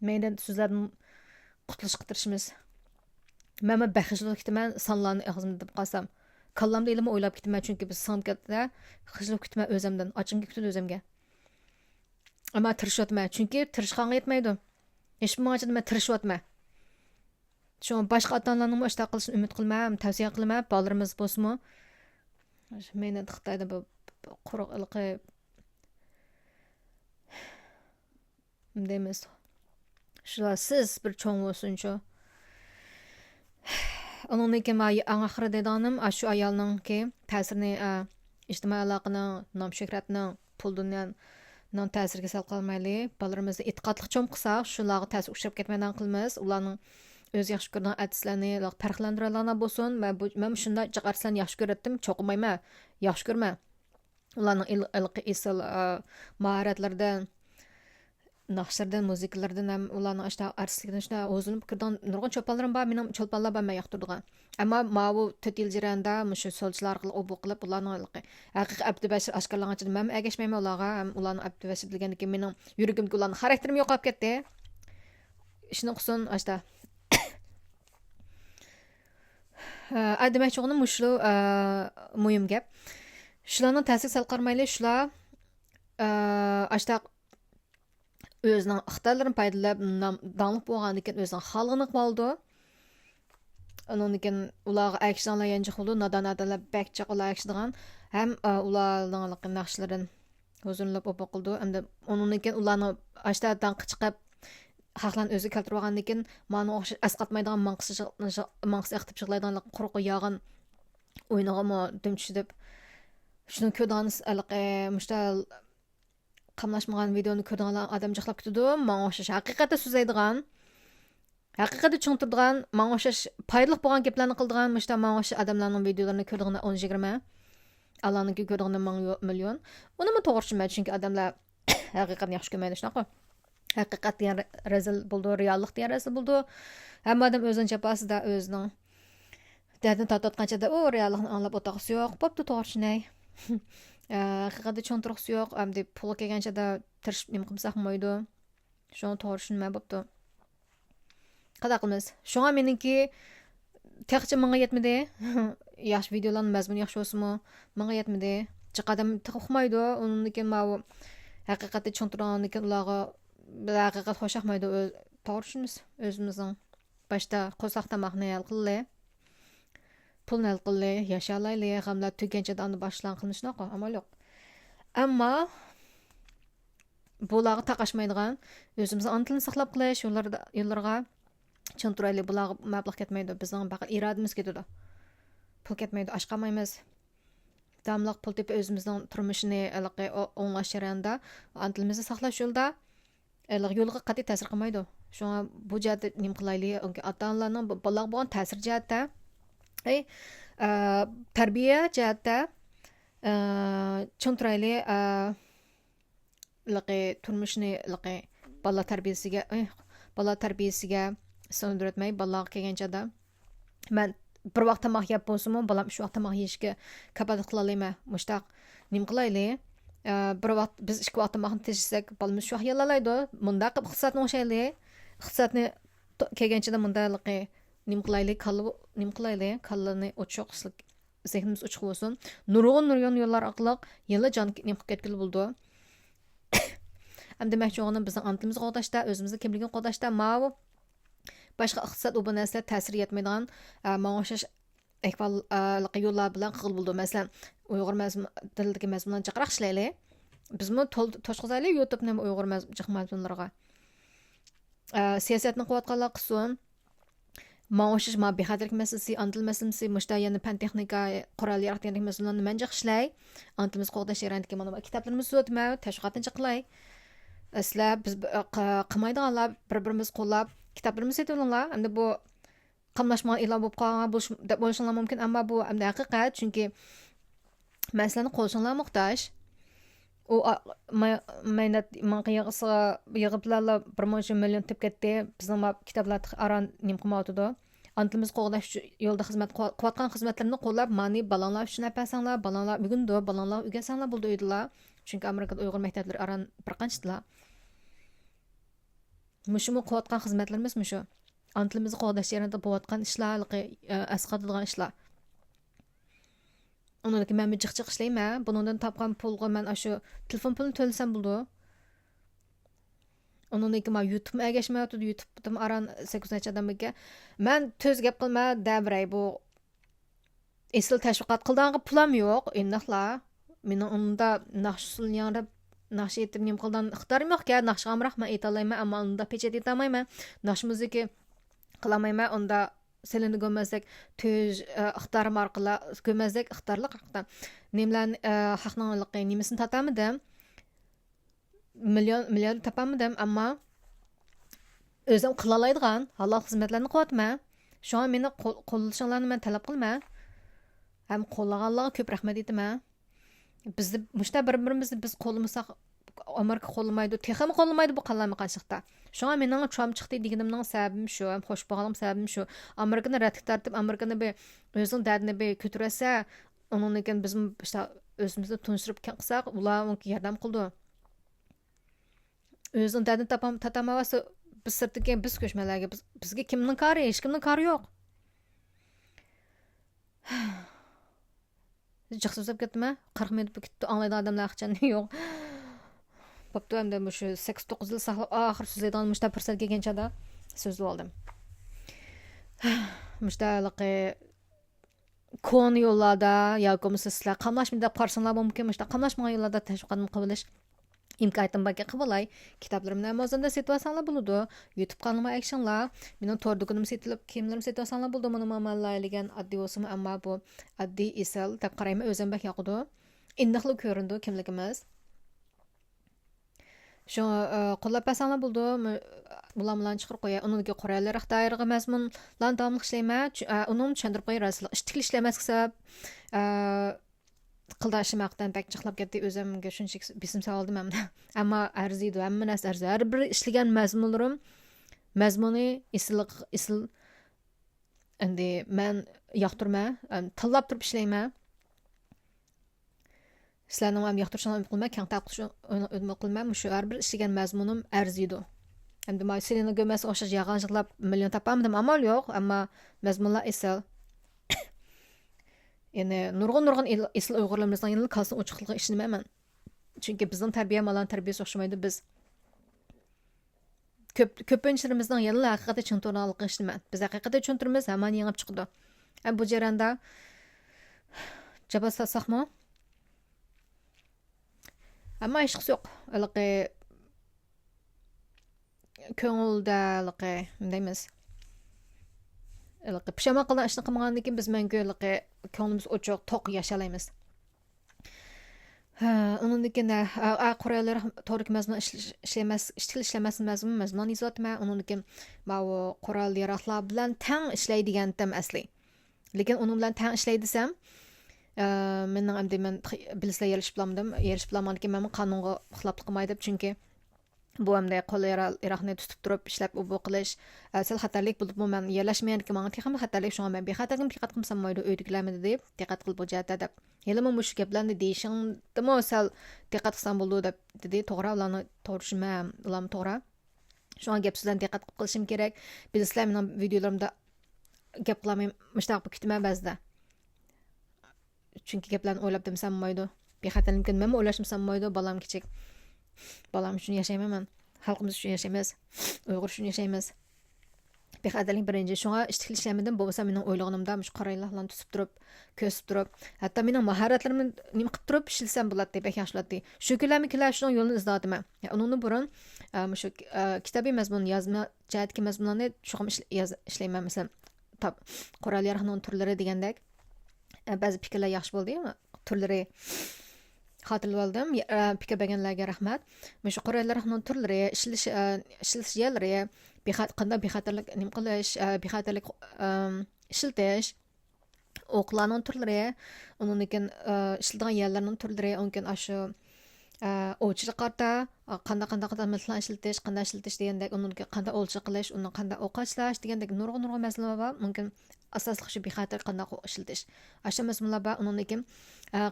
mendan so'zlardan qutulishga tirishimiz. Men baxishlik kitaman sonlarni og'zimda deb qolsam, kallamda ilmi o'ylab kitaman chunki biz san'atda xijlik kitaman o'zimdan, ochimga kutib o'zimga. Ammo tirishyapman chunki tirishqanga yetmaydi. Hech bir ma'noda men tirishyapman. Şu başqa ota-onalarning ishta qilishini umid qilmam, tavsiya qilmam. Bolalarimiz bo'lsa-mu, meni Xitoyda bu quruqliqi deymiz. Shular siz bir cho'ng bo'lsin-chu. Onun için ma ahırı dedanim şu ayalının ki təsirini ictimai aloqaning, nom shuhratning, pul dunyoning ta'siriga sal qolmaylik. Balalarimizni e'tiqodli cho'm qilsak, shularga ta'sir uchrab ketmaydigan qilamiz. Ularning o'z yaxshi ko'rgan artistlarni farqlantiradigan bo'lsin. Men shunday jiq artistlarni yaxshi ko'ratdim, cho'qimayman, yaxshi ko'rman. Ularning ilqi esil mahoratlaridan naqshlardan, muzikalardan ham ularning ashta artistligidan shuna o'zini kirdan nurg'un cho'ponlarim bor, mening cho'ponlar bilan men yoqtirdigan. Ammo bu 4 yil jarayonida mushu solchilar orqali obu qilib ularning haqiqiy abdubashir oshkorlangancha men agashmayman ularga, ham ularning abdubashir bilgandan keyin mening yuragimga ularning xarakterim yo'qolib ketdi. Ishni qilsin ashta. Demakchi o'g'lim mushu muhim gap. Shularning ta'sir sal qarmayli, shular ashta özünün ixtiyarlarını paydalanıp danlıq bolğandan keyin özünün xalqını qıldı. Ondan keyin ularga aksiyonlar yanjıq oldu, nadan-nadanlar bəkçaq ular aksiyondan hem ularning naqshlarini huzurlanıp o'qildi. Hamda ondan keyin ularni ashtadan qichiqib xalqlarni o'zi keltirib olgandan keyin mana o'xshash asqatmaydigan maqsad aqtib chiqlaydigan quruq yog'in o'ynaganmi dumchidib shuni ko'rgansiz mushtal qamlashmagan videoni ko'rgan odam jiqlab ketdi. Menga o'xshash haqiqatda so'zlaydigan, haqiqatda tushuntiradigan, menga o'xshash foydali bo'lgan gaplarni qiladigan mushta menga o'xshash odamlarning videolarini ko'rgan 10-20, Allohning ko'rgan 10 million. Uni men to'g'ri tushunmayman, chunki odamlar haqiqatni yaxshi ko'rmaydi shunaqa. Haqiqat degan razil bo'ldi, reallik degan razil bo'ldi. Hamma odam o'zining chapasida o'zining dardini tortayotganchada u reallikni anglab o'taqisi yo'q. Bo'pti, to'g'ri tushunay. Haqiqatda tushuntirg'isi yo'q, hamda pul kelganchada tirishib nima qilsak bo'lmaydi. Shuni to'g'ri tushunmay bo'pti. Qanday qilamiz? Shunga meniki texcha menga yetmadi. Yaxshi videolarning mazmuni yaxshi bo'lsa-mu, menga yetmadi. Chiqadam to'xmaydi. Undan keyin bu haqiqatda tushuntirgandan keyin ularga haqiqat xo'shaqmaydi. To'g'ri tushunamiz. O'zimizning boshda qo'saq tamoqni hal qildik. Pulni hal qildik, yashalaylik, g'amlar tuganchada uni boshlan qilishnaqa amal yo'q. Ammo bularga taqashmaydigan, o'zimizni ontilni saqlab qilish yo'llarga tushuntiraylik. Bularga mablag' ketmaydi, bizning faqat irodamiz ketadi. Pul ketmaydi, ashqamaymiz. Damliq pul tepib o'zimizning turmushini o'nglash jarayonida ontilimizni saqlash yo'lda yo'lga qat'iy ta'sir qilmaydi. Shunga bu jihatda nima qilaylik? Ota-onalarning bolalarga bo'lgan ta'sir jihatda tarbiya jihatda tushuntiraylik, turmushni bola tarbiyasiga so'ndirmay bolalarga kelganchada men bir vaqt tamoq yeb bo'lsa-mu, bolam shu vaqt tamoq yeyishga kapolat qila olmayman. Mushtaq nima qilaylik? Bir vaqt biz 2 vaqt tamoqni tejsak, bolamiz shu xayollalaydi. Bunda qilib iqtisodni o'xshaylik. Iqtisodni kelganchada bunda nima qilaylik? Kallani ochiqlik, zehnimiz ochiq bo'lsin. Nurg'un yo'llar orqali yilla jon nima qilib ketgil bo'ldi. Ham demakchi o'g'lim bizning antimizni qo'dashda, o'zimizning kimligini qo'dashda ma'vu boshqa iqtisod u bu narsalar ta'sir etmaydigan menga o'xshash yo'llar bilan qilib bo'ldi. Masalan, Uyg'ur tilidagi mazmunlarni chaqiraq ishlaylik. Bizmi to'shqizaylik YouTube'ni Uyg'ur mazmunlariga. Siyosatni quvvatqanlar qilsin. Menga o'xshash bexatarlik masalasi, antil masalasi, mushta yana fan texnika, qurol yaratganlik masalalarini men jiqshlay. Antimiz qo'g'dash jarayonidagi mana kitoblarimizni o'tma, tashviqotni jiqlay. Sizlar biz qilmaydiganlar bir-birimiz qo'llab kitoblarimizni sotib olinglar. Endi bu qamlashma e'lon bo'lib qolgan bo'lishinglar mumkin, ammo bu endi haqiqat, chunki men sizlarni qo'llashinglar muhtoj. U men yig'iblarla 1 million tep ketdi. Bizning kitoblar aran nim qilmoqdi. Antimiz qo'g'dash yo'lda xizmat qilayotgan xizmatlarni qo'llab, mani balonlar uchun apasanglar, balonlar bugundo, balonlar ugasanglar bo'ldi uydilar. Chunki Amerikada Uyg'ur maktablari aran bir qanchdilar. Mushu qilayotgan xizmatlarimiz mushu. Antimizni qo'g'dash yerida bo'layotgan ishlar, asqatadigan ishlar. Ondan keyin men jiq-jiq ishlayman. Bundan topgan pulga men shu telefon pulini to'lasam bo'ldi. Ondan keyin men YouTube agashmayotdi. YouTube'da aran 8 odamga men to'z gap qilma, dabray bu esil tashviqot qildigan pulam yo'q. Endaqlar meni unda naqshsul yangrab naqsh etib nim qildan ixtiyorim yo'q-ku. Naqshga amroq men ayta olmayman, ammo unda pechet eta olmayman. Naqsh muzika qilmayman, unda selini görmezlik töz ixtarım arqıla görmezlik ixtarlıq haqda nemlan haqnanlıqı nemisini tatamadım. Milliard tapamadım amma özüm qılalaydigan halal xizmatlarni qilyapman. Şoňa meni qo'llashinglarni men talab qilma. Ham qo'llaganlarga ko'p rahmat aytaman. Bizni mushta bir-birimizni biz qo'llamasak Amerika qo'llamaydi, texmi qo'llamaydi bu qalami qanchaqda. Şoňa mening Trump chiqdi deganimning sababim shu, ham xo'sh bo'lganim sababim shu. Amerikani radga tartib, Amerikani be o'zining dardini be ko'tarsa, uningdan biz işte o'zimizni tunishtirib qilsak, ular unga yordam qildi. O'zining dardini tatamavasa biz sirtga biz ko'chmalarga bizga kimning kari, hech kimning kari yo'q. Jiq so'zlab ketdimi? 40 minut ketdi, anglaydigan odamlar haqchani yo'q. Bo'pti, endi shu 8-9 yil saqlab oxir so'zlaydigan mushta fursat kelganchada so'zlab oldim. Mushtaliqi kon yo'llarda yoki bo'lmasa sizlar qamlashmada qarsanglar mumkin, mushta qamlashmagan yo'llarda tashviqotni qilish imkoniyatim borga qilib kitoblarimni Amazonda setib olsanglar bo'ladi. YouTube kanalimga akshinglar. Mening tor do'konim setilib, kiyimlarim setib olsanglar bo'ladi. Buni ma'mallaydigan oddiy o'simi, ammo bu oddiy isal deb qarayman, o'zim bak yoqdi. Indiqli ko'rindi kimligimiz. Şu qo'llab pasanglar bo'ldi. Bularni chiqarib qo'yay. Uningga qurallar ixtiyoriga mazmunlarni davomli ishlayman. Uni tushuntirib qo'yarsiz. Ishtikli ishlamasga sabab qildashimaqdan bak chiqlab ketdi, o'zimga shunchalik bisim soldim hamda. Ammo arziydi, hamma narsa arziydi. Har bir ishlagan mazmuni isil endi men yoqtirma, tanlab turib ishlayman. Sizlarning ham yoqtirishini umid qilmay, kang taqishni umid qilmay, shu har bir ishlagan mazmunim arziydi. Endi men Selena Gomez o'xshash yag'anchiqlab million topamdim, amal yo'q, ammo mazmunlar isil. Yani nurg'un isl Uyg'urlarimizning yana kalsın ochiqligi ishlamayman. Chunki bizning tarbiya malan tarbiyasi o'xshamaydi. Biz ko'pinchilarimizning yana haqiqatda tushuntirganligi ishlamayman. Biz haqiqatda tushuntiramiz, hamon yengib chiqdi. Bu jarayonda javob olsaqmi? Ammo hech qisi yo'q. Aliqi ko'ngilda aliqi deymiz. Pishama qilgan ishni qilmagandan keyin biz mangu ko'nglimiz ochiq, to'q yashalaymiz. Undan keyin qurollar to'g'ri mazmun ishlamas mazmun izotma. Undan keyin bu qurol yaroqlar bilan teng ishlaydigan tam asli. Lekin uning bilan teng ishlay desam, mening ham deyman bilsizlar yarashib bilaman keyin men qonunga xiloflik qilmaydi deb, chunki bu hamda qo'l yaroqni tutib turib ishlab bu qilish sal xatarlik bo'lib, bu men yerlashmayotgan menga texnik xatarlik, shunga men bexatarlik diqqat qilsam mayli uydagilarni deb diqqat qilib bu jihatda deb. Hali men bu gaplarni deyishimdimi sal diqqat qilsam bo'ladi deb dedi. To'g'ri, ularni to'g'rishim, ularni to'g'ri. Shunga gap sizlarni diqqat qilishim kerak. Bilsizlar mening videolarimda gap qilmay mushtaq bo'lib ketman ba'zida. Chunki gaplarni o'ylab demsam mayli. Bexatarlikni men o'ylashimsam mayli, balam kichik. Balam uchun yashayman. Xalqimiz uchun yashaymiz. Uyg'ur uchun yashaymiz. Bexatarlik birinchi. Shunga ishtikli ishlamadim, bo'lmasa mening o'ylaganimda mush qaraylarni tutib turib, ko'sib turib, hatto mening mahoratlarimni nima qilib turib ishlasam bo'ladi deb yaxshiladi. Shu kunlarni shuning yo'lini izladim. Uningni burun shu kitobiy mazmun yozma jihatga mazmunlarni shuqim ishlayman. Masalan, qurol yarog'ning turlari degandek ba'zi fikrlar yaxshi bo'ldi-mi? Turlari xotirlab oldim. Fikr berganlarga rahmat. Mana shu qurollarning turlari, ishlash yerlari, qanday bexatarlik nima qilish, bexatarlik ishlatish, o'qlarning turlari, undan keyin ishlatgan yerlarning turlari, undan keyin shu o'chilik qarta qanday mislan ishlatish, qanday ishlatish degandek, undan keyin qanday o'lchiq qilish, undan qanday o'q ochlash degandek nurg'un masalalar bor. Mumkin asosli shu bexatar qanday ishlatish. Asha mazmunlar bor, undan keyin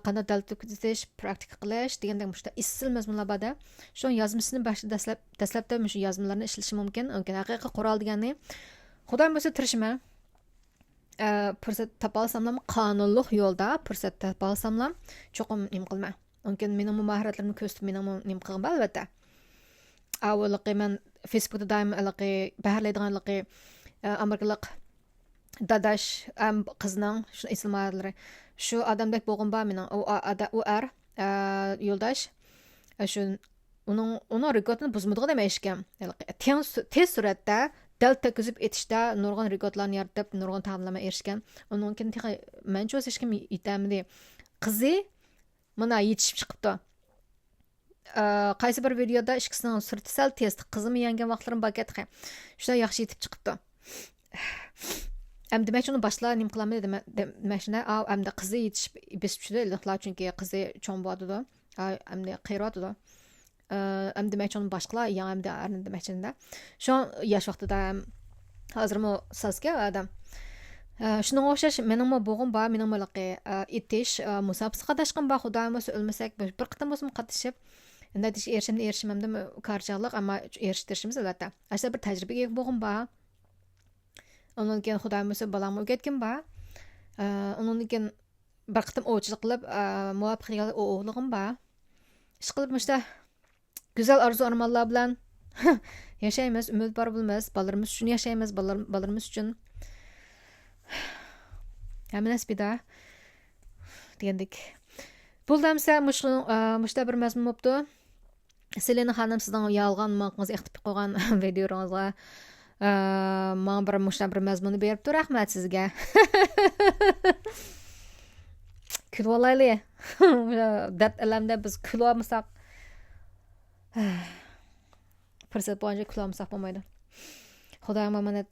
qanday dalil kuzatish, praktika qilish degandek mushta issil mazmunlar borda. Shu yozmasini dastlabda shu yozmalarni ishlatish mumkin. Undan haqiqiy qurol deganni Xudoim bo'lsa tirishman. Fursat topolsamlar qonunli yo'lda fursat topolsamlar cho'qim nim qilma. Mungkin mening mahoratlarimni ko'rsatib mening nim qilgan albatta. Avvaliga men Facebookda doim baharlaydiganligi amerikalik dadash qizning shu ismlari shu odamdek bo'lgan ba mening u yo'ldosh shu uning rekordini buzmaydigan demayishgan. Tez suratda dal tekizib etishda nurg'un rekordlarni yaratib, nurg'un ta'minlama erishgan. Onun keyin mencha o'z hech kim yetamdi. Qizi mana yetishib chiqibdi. Qaysi bir videoda ikkisining surati sal tez, qizim yangan vaqtlarim bakatqa. Shunday yaxshi yetib chiqibdi. Hem demek onu başla nim kılamı demek ne? Hem de kızı yetişip besip şuda ilgili çünkü kızı çoğun boğadı da. Hem de kıyradı da. Hem demek onu başla ya hem de erinin demek de. Şu an yaş vakti da hazır mı sazga adam. Şunun oxşaş mening boğum ba mening malaqi itish musabaqaga daşqan ba xudayimiz ölmesek bir qitim bo'lsin qatnashib natija erishimimda karjaliq ama erishtirishimiz albatta. Aslida bir tajribaga ega bo'lg'im ba. Onun keyin xudayimiz balam o'rgatgan ba. Onun keyin bir qitim o'chilik qilib muvaffaqiyatli o'g'lig'im ba. Ish qilib mishda go'zal orzu armonlar bilan yashaymiz, umid bor bo'lamiz, bolalarimiz uchun yashaymiz, bolalarimiz uchun. Hamma nasibida degandik. Buldamsa mushta bir mazmun bo'pti. Selena xonim sizning yolg'on maqingiz eqtib qo'ygan videoingizga men mushta bir mazmunni beribdi. Rahmat sizga. Kulib olaylik. Dard alamda biz kulib olmasak fursat bo'lgancha kulib olmasak bo'lmaydi. Xudoyim omonat.